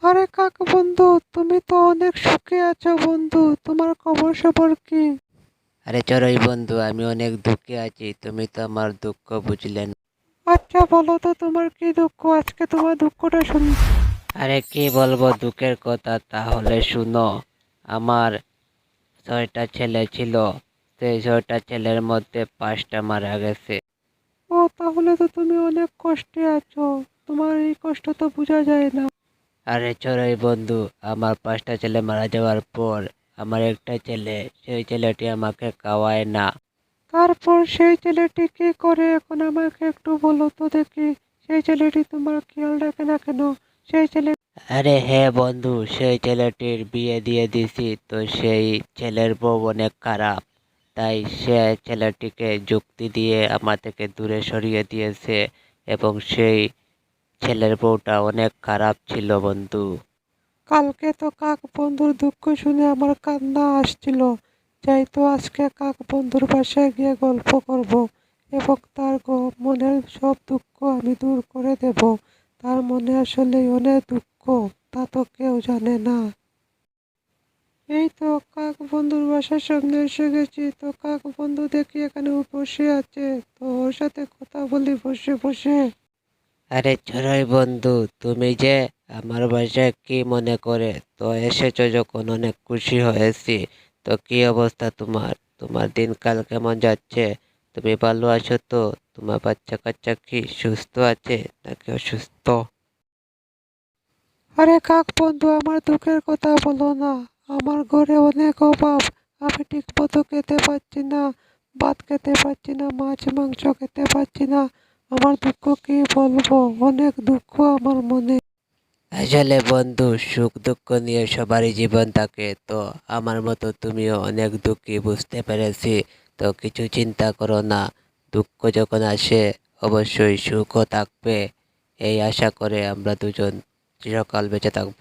আরে কাক বন্ধু, তুমি তো অনেক সুখে আছো বন্ধু, তোমার খবর সবর কি? আরে চড়ুই বন্ধু, আমি অনেক দুঃখে আছি। তুমি তো আমার দুঃখ বুঝলে না। আচ্ছা বলো তো তোমার কি দুঃখ, আজকে তোমার দুঃখটা শুনি। আরে কি বলবো দুঃখের কথা, তাহলে শুনো। আমার 6টা ছেলে ছিল, সেই 6টা ছেলের মধ্যে 5টা মারা গেছে। ও তাহলে তো তুমি অনেক কষ্টে আছো, তোমার এই কষ্ট তো বোঝা যায় না। আরে চড়ুই বন্ধু, আমার 5টা ছেলে মারা যাওয়ার পর আমার একটা ছেলে, সেই ছেলেটি আমাকে খাওয়ায় না। তারপর সেই ছেলেটি কি করে এখন আমাকে একটু বলো তো দেখি, সেই ছেলেটি তোমার খেয়াল রাখে না কেন? সেই ছেলে আরে হ্যাঁ বন্ধু, সেই ছেলেটির বিয়ে দিয়ে দিছি, তো সেই ছেলের বউ অনেক খারাপ। তাই সে ছেলেটিকে যুক্তি দিয়ে আমার থেকে দূরে সরিয়ে দিয়েছে, এবং সেই ছেলের বউটা অনেক খারাপ ছিল বন্ধু। কালকে তো কাক বন্ধুর দুঃখ শুনে আমার কান্না আসছিল। যাই তো আজকে কাক বন্ধুর বাসায় গিয়ে গল্প করব এবং তার মনের সব দুঃখ আমি দূর করে দেব। তার মনে আসলে অনেক দুঃখ, তা তো কেউ জানে না। এই তো কাক বন্ধুর বাসার সামনে এসে গেছি, তো কাক বন্ধু দেখি এখানে বসে আছে, তো ওর সাথে কথা বলি বসে বসে। আরে চড়ুই বন্ধু, তুমি যে আমার বাসায় কি মনে করে তো এসেছো যখন, অনেক খুশি হয়েছি। তো কি অবস্থা তোমার? তোমার দিনকাল কেমন যাচ্ছে? তুমি ভালো আছো তো? তোমার বাচ্চা কাচ্চা কি সুস্থ আছে নাকি অসুস্থ? আরে কাক বন্ধু, আমার দুঃখের কথা বলো না। আমার ঘরে অনেক অভাব, আমি ঠিক মতো খেতে পাচ্ছি না, ভাত খেতে পাচ্ছি না, মাছ মাংস খেতে পাচ্ছি না। আমার দুঃখ কি বলবো, অনেক দুঃখ আমার মনে। আসলে বন্ধু, সুখ দুঃখ নিয়ে সবারই জীবন থাকে, তো আমার মতো তুমিও অনেক দুঃখী, বুঝতে পেরেছি। তো কিছু চিন্তা করো না, দুঃখ যখন আসে অবশ্যই সুখও থাকবে। এই আশা করে আমরা দুজন চিরকাল বেঁচে থাকবো।